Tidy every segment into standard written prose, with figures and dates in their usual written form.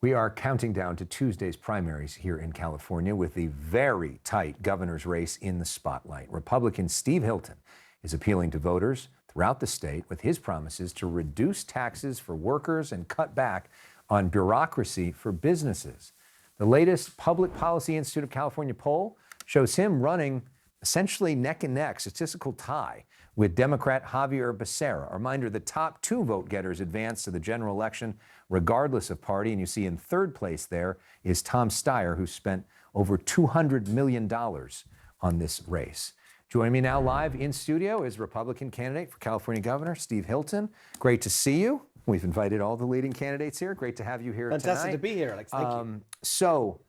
We are counting down to Tuesday's primaries here in California with the very tight governor's race in the spotlight. Republican Steve Hilton is appealing to voters throughout the state with his promises to reduce taxes for workers and cut back on bureaucracy for businesses. The latest Public Policy Institute of California poll shows him running essentially neck and neck, statistical tie, with Democrat Javier Becerra. A reminder, the top two vote getters advance to the general election regardless of party. And you see in third place there is Tom Steyer, who spent over $200 million on this race. Joining me now live in studio is Republican candidate for California governor, Steve Hilton. Great to see you. We've invited all the leading candidates here. Great to have you here tonight. Fantastic to be here, Alex. Thank you. So,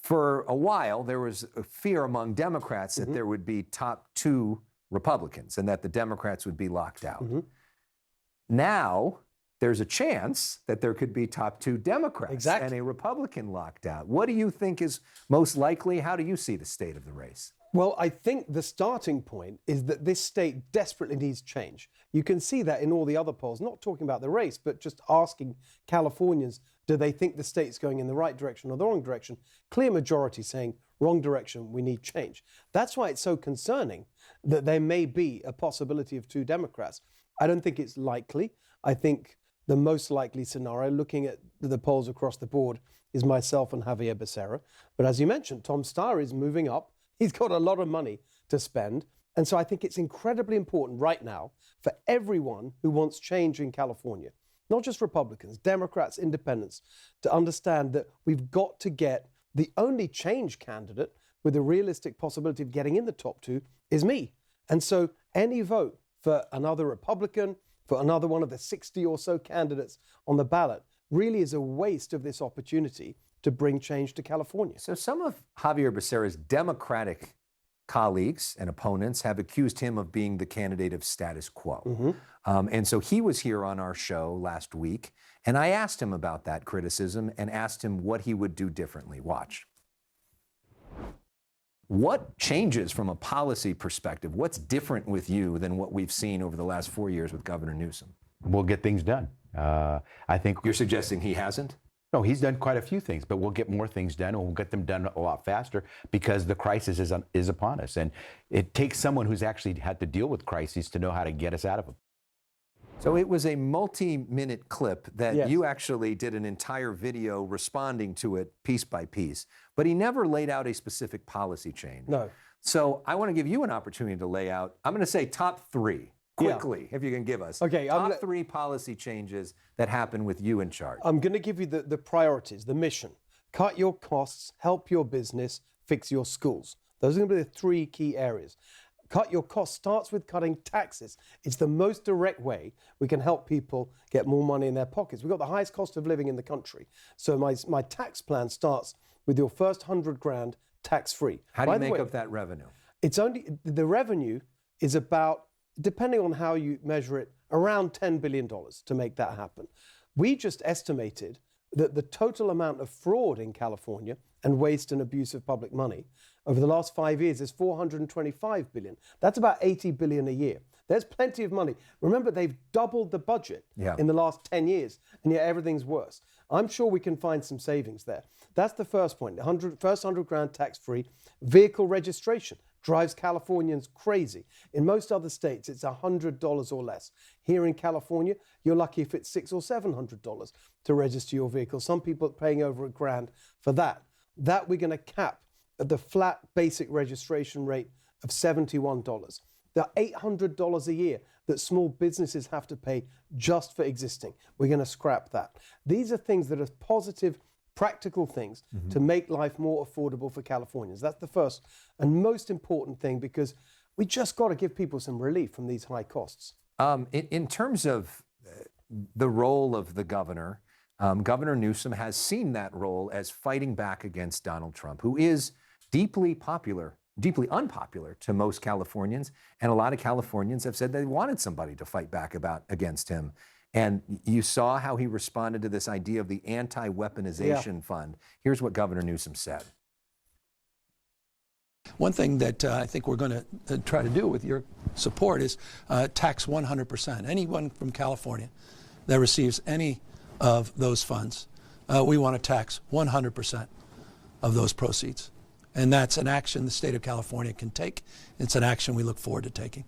for a while, there was a fear among Democrats that there would be top two Republicans and that the Democrats would be locked out. Now, there's a chance that there could be top two Democrats and a Republican locked out. What do you think is most likely? How do you see the state of the race? Well, I think the starting point is that this state desperately needs change. You can see that in all the other polls, not talking about the race, but just asking Californians, do they think the state's going in the right direction or the wrong direction? Clear majority saying, wrong direction, we need change. That's why it's so concerning that there may be a possibility of two Democrats. I don't think it's likely. I think the most likely scenario, looking at the polls across the board, is myself and Javier Becerra. But as you mentioned, Tom Steyer is moving up. He's got a lot of money to spend. And so I think it's incredibly important right now for everyone who wants change in California, not just Republicans, Democrats, independents, to understand that we've got to get the only change candidate with a realistic possibility of getting in the top two is me. And so any vote for another Republican, for another one of the 60 or so candidates on the ballot, really is a waste of this opportunity to bring change to California. So some of Javier Becerra's Democratic colleagues and opponents have accused him of being the candidate of status quo. And so he was here on our show last week, and I asked him about that criticism and asked him what he would do differently. Watch. What changes from a policy perspective? What's different with you than what we've seen over the last 4 years with Governor Newsom? We'll get things done. I think you're suggesting he hasn't? No, he's done quite a few things, but we'll get more things done, and we'll get them done a lot faster because the crisis is upon us. And it takes someone who's actually had to deal with crises to know how to get us out of them. So it was a multi-minute clip that you actually did an entire video responding to it piece by piece, but he never laid out a specific policy change. No. So I want to give you an opportunity to lay out, I'm going to say top three. Quickly, if you can give us top three policy changes that happen with you in charge. I'm going to give you the priorities, the mission. Cut your costs, help your business, fix your schools. Those are going to be the three key areas. Cut your costs starts with cutting taxes. It's the most direct way we can help people get more money in their pockets. We've got the highest cost of living in the country. So my tax plan starts with your first 100 grand tax-free. How do you make up that revenue? It's only, the revenue is about, depending on how you measure it, around $10 billion to make that happen. We just estimated that the total amount of fraud in California and waste and abuse of public money over the last 5 years is $425 billion. That's about $80 billion a year. There's plenty of money. Remember, they've doubled the budget in the last 10 years, and yet everything's worse. I'm sure we can find some savings there. That's the first point. First 100 grand tax-free. Vehicle registration drives Californians crazy. In most other states, it's $100 or less. Here in California, you're lucky if it's $600 or $700 to register your vehicle. Some people are paying over $1,000 for that. That we're going to cap at the flat basic registration rate of $71. There are $800 a year that small businesses have to pay just for existing. We're going to scrap that. These are things that are positive, practical things to make life more affordable for Californians. That's the first and most important thing, because we just got to give people some relief from these high costs. In terms of the role of the governor, Governor Newsom has seen that role as fighting back against Donald Trump, who is deeply unpopular to most Californians. And a lot of Californians have said they wanted somebody to fight back against him. And you saw how he responded to this idea of the anti-weaponization fund. Here's what Governor Newsom said. One thing that I think we're going to try to do with your support is tax 100%. Anyone from California that receives any of those funds we want to tax 100% of those proceeds. And that's an action the state of California can take. It's an action we look forward to taking.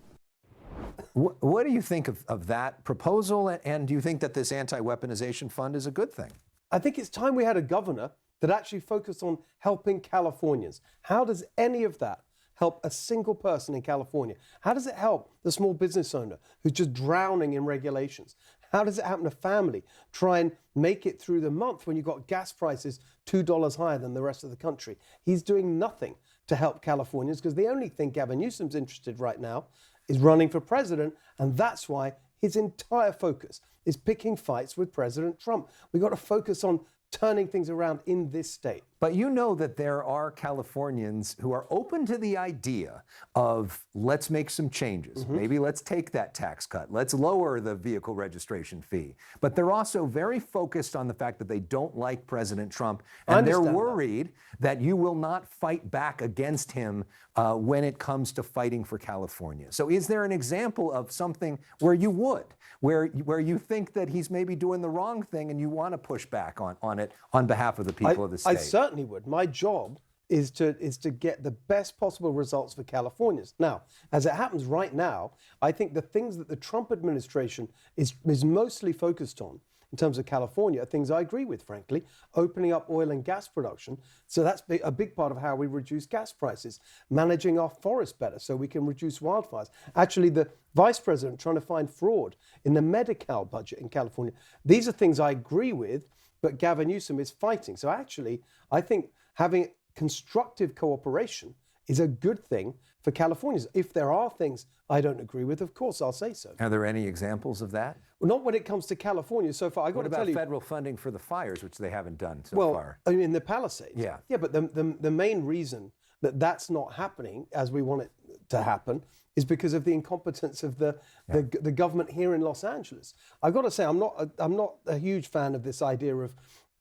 What do you think of that proposal? And do you think that this anti-weaponization fund is a good thing? I think it's time we had a governor that actually focused on helping Californians. How does any of that help a single person in California? How does it help the small business owner who's just drowning in regulations? How does it happen to family try and make it through the month when you've got gas prices $2 higher than the rest of the country? He's doing nothing to help Californians because the only thing Gavin Newsom's interested right now is running for president, and that's why his entire focus is picking fights with President Trump. We've got to focus on turning things around in this state. But you know that there are Californians who are open to the idea of let's make some changes. Maybe let's take that tax cut. Let's lower the vehicle registration fee. But they're also very focused on the fact that they don't like President Trump. And they're worried that you will not fight back against him when it comes to fighting for California. So is there an example of something where you would, where you think that he's maybe doing the wrong thing and you want to push back on it on behalf of the people of the state? I certainly would. My job is to get the best possible results for Californians. Now, as it happens right now, I think the things that the Trump administration is mostly focused on in terms of California are things I agree with, frankly. Opening up oil and gas production. So that's a big part of how we reduce gas prices. Managing our forests better so we can reduce wildfires. Actually, the vice president trying to find fraud in the Medi-Cal budget in California. These are things I agree with, but Gavin Newsom is fighting. So actually, I think having constructive cooperation is a good thing for Californians. If there are things I don't agree with, of course, I'll say so. Are there any examples of that? Well, not when it comes to California so far. I got to tell you. What about federal funding for the fires, which they haven't done so far? I mean, in the Palisades. Yeah. Yeah, but the main reason that that's not happening as we want it to happen is because of the incompetence of the government here in Los Angeles. I've got to say, I'm not a huge fan of this idea of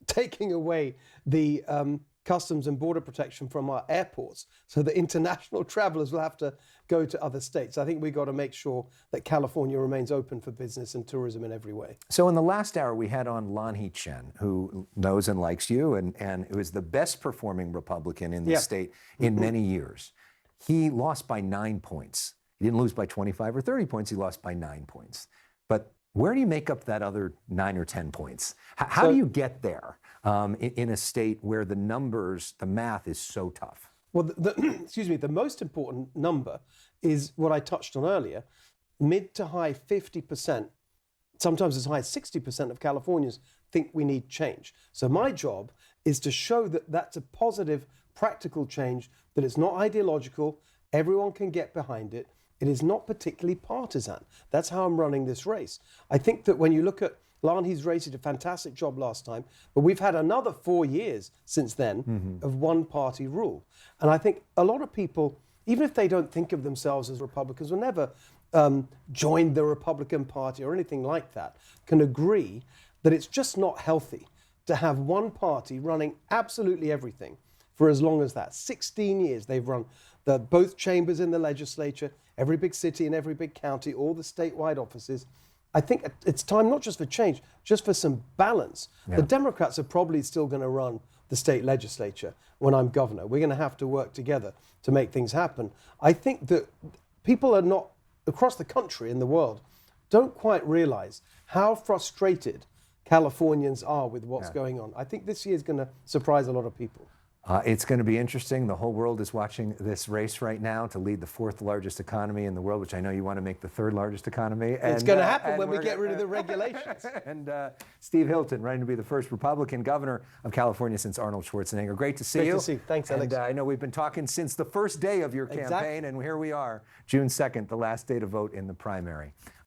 taking away the customs and border protection from our airports so that international travelers will have to go to other states. I think we've got to make sure that California remains open for business and tourism in every way. So in the last hour, we had on Lanhee Chen, who knows and likes you and who is the best performing Republican in the state in many years. He lost by 9 points. He didn't lose by 25 or 30 points. He lost by 9 points. But where do you make up that other 9 or 10 points? How do you get there in a state where the numbers, the math is so tough? Well, excuse me, the most important number is what I touched on earlier. Mid to high 50%, sometimes as high as 60% of Californians think we need change. So my job is to show that that's a positive, practical change, that it's not ideological, everyone can get behind it. It is not particularly partisan. That's how I'm running this race. I think that when you look at Lanhee's race, he did a fantastic job last time, but we've had another 4 years since then of one-party rule. And I think a lot of people, even if they don't think of themselves as Republicans or never joined the Republican Party or anything like that, can agree that it's just not healthy to have one party running absolutely everything for as long as that. 16 years they've run both chambers in the legislature, every big city and every big county, all the statewide offices. I think it's time not just for change, just for some balance. The Democrats are probably still going to run the state legislature when I'm governor. We're going to have to work together to make things happen. I think that people are not, across the country in the world, don't quite realize how frustrated Californians are with what's going on. I think this year is going to surprise a lot of people. It's going to be interesting. The whole world is watching this race right now to lead the 4th largest economy in the world, which I know you want to make the 3rd largest economy. It's going to happen when we get rid of the regulations. And Steve Hilton, running to be the first Republican governor of California since Arnold Schwarzenegger. Great to see you. Great to see you. Thanks, Alex. And I know we've been talking since the first day of your campaign, and here we are, June 2nd, the last day to vote in the primary.